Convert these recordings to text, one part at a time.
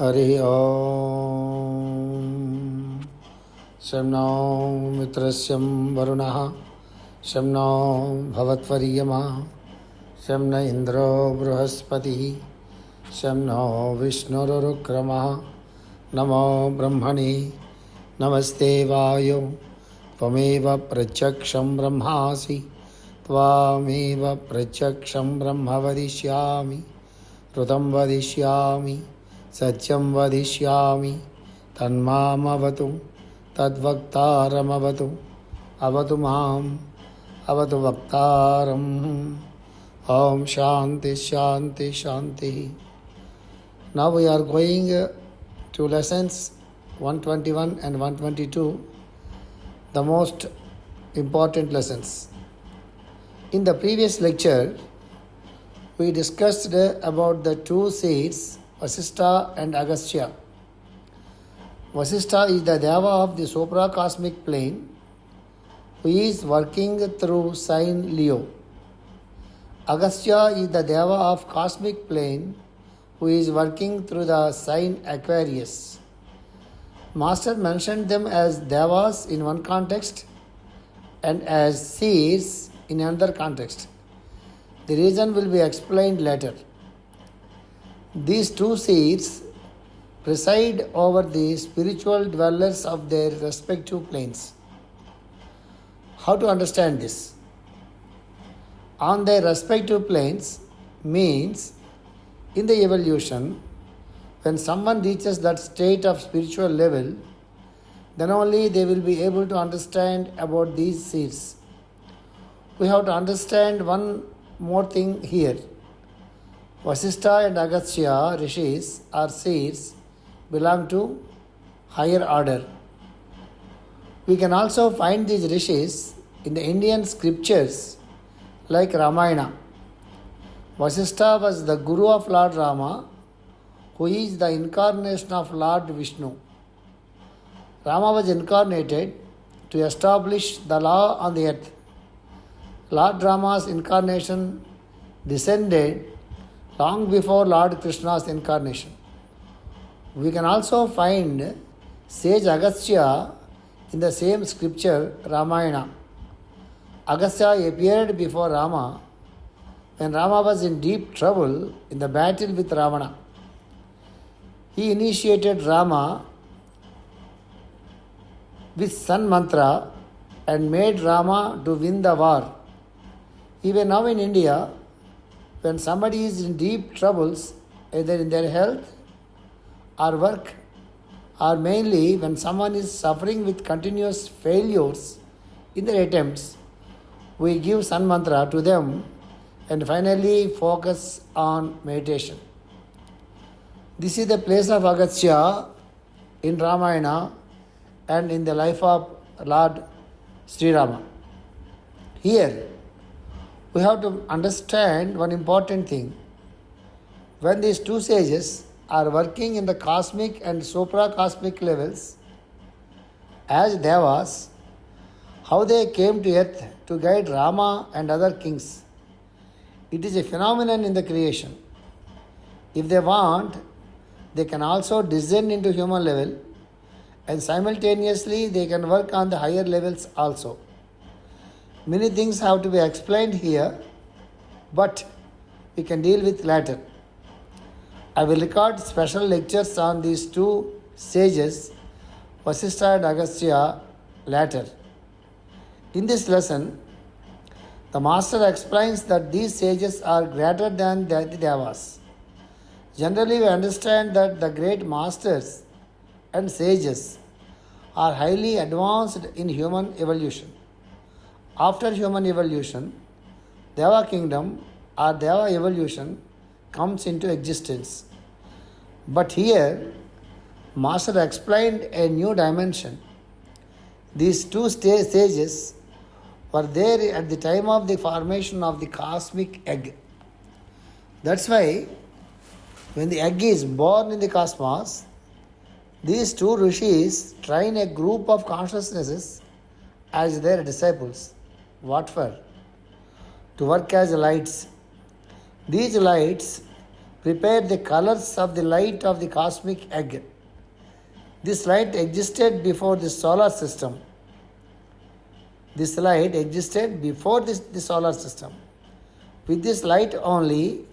हरि ओम। शं नो मित्रस्यं वरुणः शं नो भवत्वर्यमा शं न इन्द्रो बृहस्पतिः शं नो विष्णुरुक्रमः। नमो ब्रह्मणे नमस्ते वायो त्वमेव प्रत्यक्षं ब्रह्मासि त्वामेव प्रत्यक्षं ब्रह्म वदिष्यामि ऋतं वदिष्यामि सत्यं वदिष्यामि तन्मामवतु तद्वक्तारमवतु अवतु माम् अवतु वक्तारम्। ॐ शान्ति शान्ति शान्तिः। Now we are going to lessons 121 and 122, the most important lessons. In the previous lecture, we discussed about the two seeds, Vasishtha and Agastya. Vasishtha is the Deva of the supracosmic plane who is working through sign Leo. Agastya is the Deva of cosmic plane who is working through the sign Aquarius. Master mentioned them as Devas in one context and as seeds in another context. The reason will be explained later. These two seeds preside over the spiritual dwellers of their respective planes. How to understand this? On their respective planes means in the evolution, when someone reaches that state of spiritual level, then only they will be able to understand about these seeds. We have to understand one more thing here. Vasishtha and Agastya rishis or seeds belong to higher order. We can also find these rishis in the Indian scriptures like Ramayana. Vasishtha was the guru of Lord Rama, who is the incarnation of Lord Vishnu. Rama was incarnated to establish the law on the earth. Lord Rama's incarnation descended long before Lord Krishna's incarnation. We can also find sage Agastya in the same scripture, Ramayana. Agastya appeared before Rama when Rama was in deep trouble in the battle with Ravana. He initiated Rama with sun mantra and made Rama to win the war. Even now in India, when somebody is in deep troubles, either in their health or work, or mainly when someone is suffering with continuous failures in their attempts, we give sun mantra to them and finally focus on meditation. This is the place of Agastya in Ramayana and in the life of Lord Sri Rama. Here, we have to understand one important thing. When these two sages are working in the cosmic and supracosmic levels as Devas, how they came to earth to guide Rama and other kings. It is a phenomenon in the creation. If they want, they can also descend into human level and simultaneously they can work on the higher levels also. Many things have to be explained here, but we can deal with later. I will record special lectures on these two sages, Vasishtha and Agastya, later. In this lesson, the master explains that these sages are greater than the Devas. Generally, we understand that the great masters and sages are highly advanced in human evolution. After human evolution, Deva kingdom or Deva evolution comes into existence. But here, Master explained a new dimension. These two sages were there at the time of the formation of the cosmic egg. That's why, when the egg is born in the cosmos, these two rishis train a group of consciousnesses as their disciples. What for? To work as lights. These lights prepared the colors of the light of the cosmic egg. This light existed before the solar system. This light existed before the solar system. With this light only,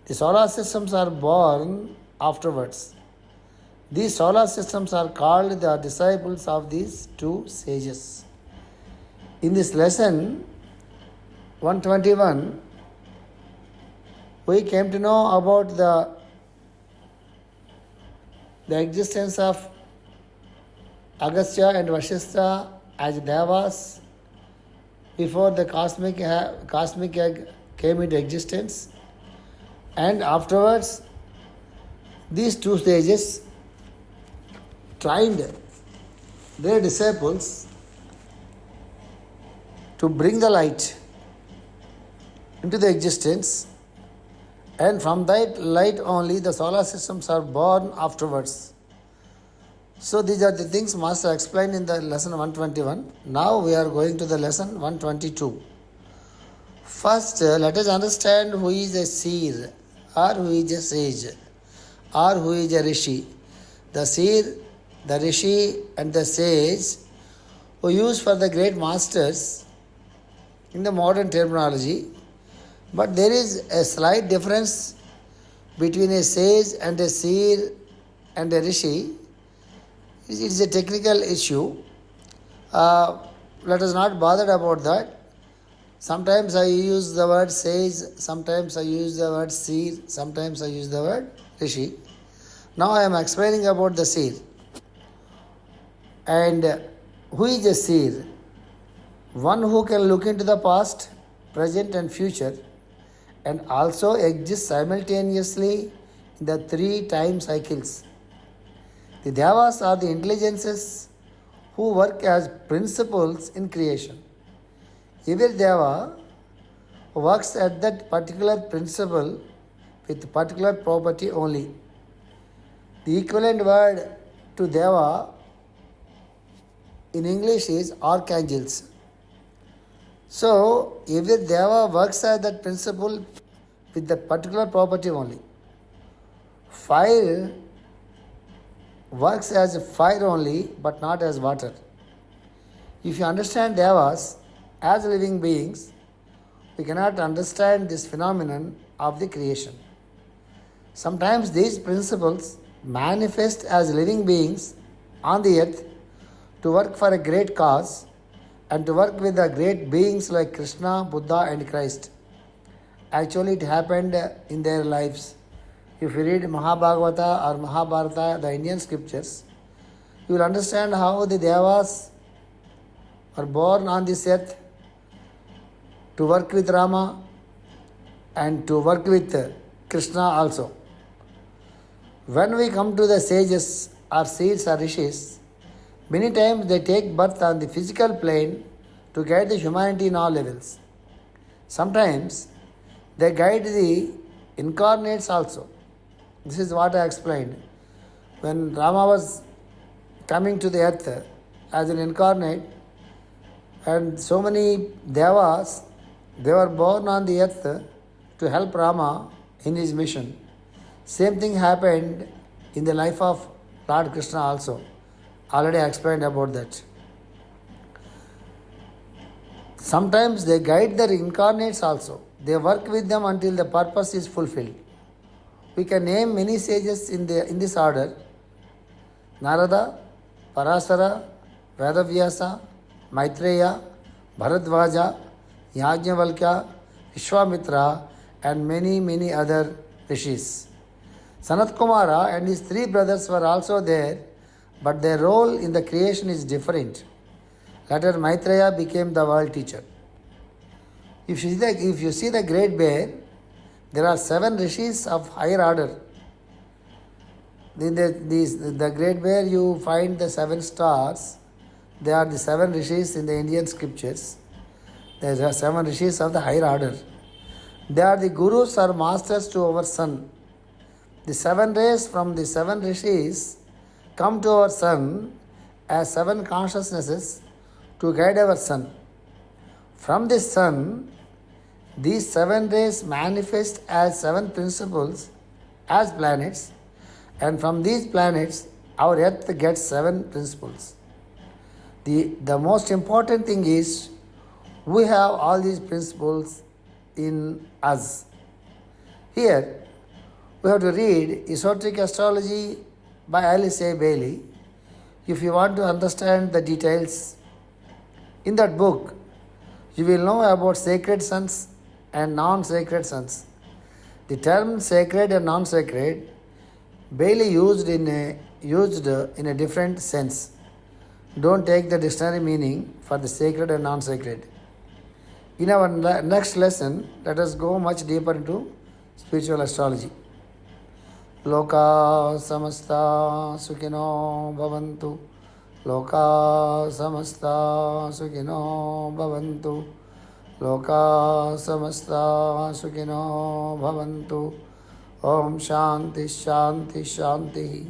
the solar systems are born afterwards. These solar systems are called the disciples of these two sages. In this lesson 121, we came to know about the existence of Agastya and Vashistha as devas before the cosmic egg came into existence, and afterwards these two sages trained their disciples to bring the light into the existence, and from that light only the solar systems are born afterwards. So these are the things Master explained in the lesson 121. Now we are going to the lesson 122. First, let us understand who is a seer, or who is a sage, or who is a rishi. The seer, the rishi and the sage were used for the great masters in the modern terminology, but there is a slight difference between a sage and a seer and a rishi. It is a technical issue. Let us not bother about that. Sometimes I use the word sage, sometimes I use the word seer, sometimes I use the word rishi. Now I am explaining about the seer. And who is a seer? One who can look into the past, present and future, and also exist simultaneously in the three time cycles. The devas are the intelligences who work as principles in creation. Every deva works at that particular principle with particular property only. The equivalent word to deva in English is archangels. So, every deva works at that principle with that particular property only. Fire works as fire only, but not as water. If you understand devas as living beings, we cannot understand this phenomenon of the creation. Sometimes these principles manifest as living beings on the earth to work for a great cause and to work with the great beings like Krishna, Buddha and Christ. Actually it happened in their lives. If you read Mahabhagavata or Mahabharata, the Indian scriptures, you will understand how the devas are born on this earth to work with Rama and to work with Krishna also. When we come to the sages or seers or rishis, many times they take birth on the physical plane to guide the humanity in all levels. Sometimes they guide the incarnates also. This is what I explained. When Rama was coming to the earth as an incarnate, and so many devas, they were born on the earth to help Rama in his mission. Same thing happened in the life of Lord Krishna also. Already I explained about that. Sometimes they guide their incarnates also. They work with them until the purpose is fulfilled. We can name many sages in this order: Narada, Parasara, Vedavyasa, Maitreya, Bharadvaja, Yajnavalkya, Vishwamitra, and many other rishis. Sanat Kumara and his three brothers were also there, but their role in the creation is different. Later Maitreya became the world teacher. If you see the Great Bear, there are 7 rishis of higher order. In the Great Bear you find the 7 stars. They are the 7 rishis in the Indian scriptures. There are 7 rishis of the higher order. They are the gurus or masters to our sun. The 7 rays from the 7 rishis come to our sun as 7 consciousnesses to guide our sun. From this sun, these 7 rays manifest as 7 principles as planets, and from these planets, our Earth gets 7 principles. The most important thing is we have all these principles in us. Here, we have to read Esoteric Astrology by Alice A. Bailey if you want to understand the details. In that book, you will know about sacred sons and non-sacred sons. The term sacred and non-sacred, Bailey used in a different sense. Don't take the dictionary meaning for the sacred and non-sacred. In our next lesson, let us go much deeper into spiritual astrology. Loka samasta sukhino bhavantu. Loka samasta sukhino bhavantu. Loka samasta sukhino bhavantu. Om Shanti Shanti Shanti.